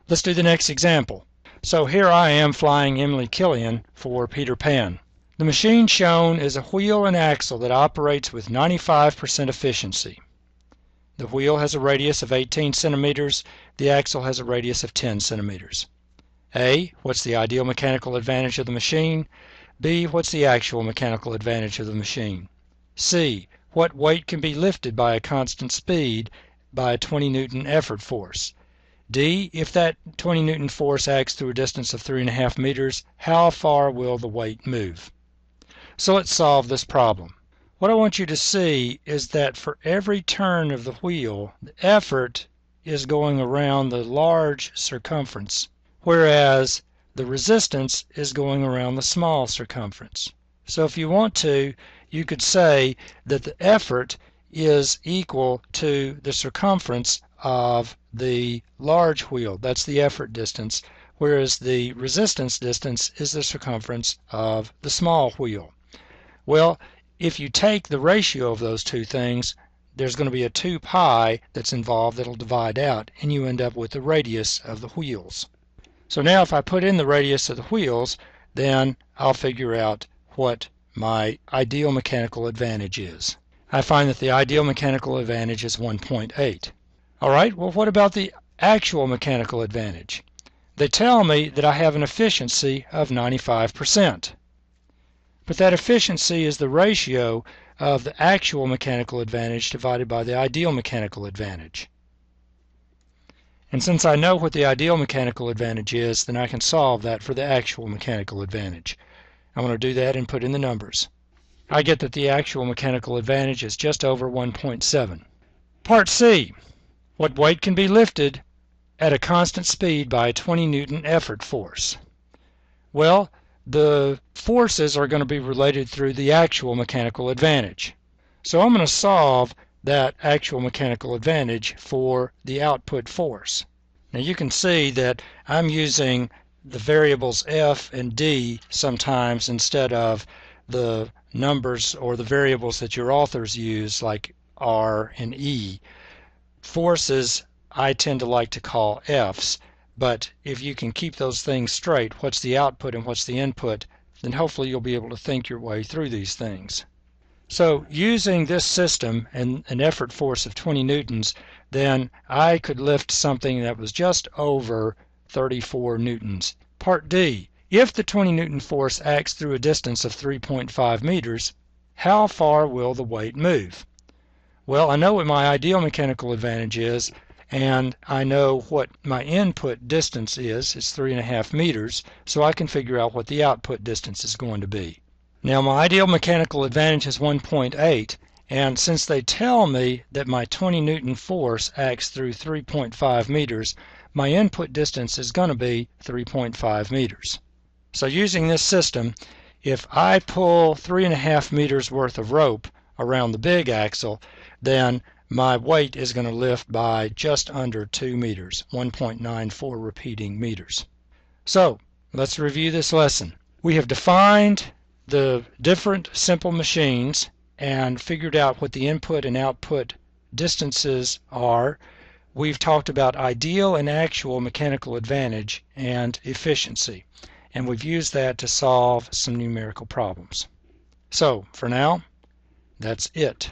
Let's do the next example. So here I am flying Emily Killian for Peter Pan. The machine shown is a wheel and axle that operates with 95% efficiency. The wheel has a radius of 18 centimeters. The axle has a radius of 10 centimeters. A. What's the ideal mechanical advantage of the machine? B. What's the actual mechanical advantage of the machine? C. What weight can be lifted by a constant speed by a 20 Newton effort force? D. If that 20 Newton force acts through a distance of 3.5 meters, how far will the weight move? So let's solve this problem. What I want you to see is that for every turn of the wheel, the effort is going around the large circumference, whereas the resistance is going around the small circumference. So if you want to, you could say that the effort is equal to the circumference of the large wheel. That's the effort distance, whereas the resistance distance is the circumference of the small wheel. Well, if you take the ratio of those two things, there's going to be a 2 pi that's involved that'll divide out, and you end up with the radius of the wheels. So now if I put in the radius of the wheels, then I'll figure out what my ideal mechanical advantage is. I find that the ideal mechanical advantage is 1.8. All right, well, what about the actual mechanical advantage? They tell me that I have an efficiency of 95%. But that efficiency is the ratio of the actual mechanical advantage divided by the ideal mechanical advantage. And since I know what the ideal mechanical advantage is, then I can solve that for the actual mechanical advantage. I'm going to do that and put in the numbers. I get that the actual mechanical advantage is just over 1.7. Part C. What weight can be lifted at a constant speed by a 20 Newton effort force? Well, the forces are going to be related through the actual mechanical advantage. So I'm going to solve that actual mechanical advantage for the output force. Now you can see that I'm using the variables F and D sometimes instead of the numbers or the variables that your authors use like R and E. Forces I tend to like to call F's. But if you can keep those things straight, what's the output and what's the input, then hopefully you'll be able to think your way through these things. So using this system and an effort force of 20 newtons, then I could lift something that was just over 34 newtons. Part D. If the 20 Newton force acts through a distance of 3.5 meters, how far will the weight move? Well, I know what my ideal mechanical advantage is, and I know what my input distance is. It's 3.5 meters, so I can figure out what the output distance is going to be. Now my ideal mechanical advantage is 1.8, and since they tell me that my 20 Newton force acts through 3.5 meters, my input distance is going to be 3.5 meters. So using this system, if I pull 3.5 meters worth of rope around the big axle, then my weight is going to lift by just under 2 meters, 1.94 repeating meters. So let's review this lesson. We have defined the different simple machines and figured out what the input and output distances are. We've talked about ideal and actual mechanical advantage and efficiency, and we've used that to solve some numerical problems. So for now, that's it.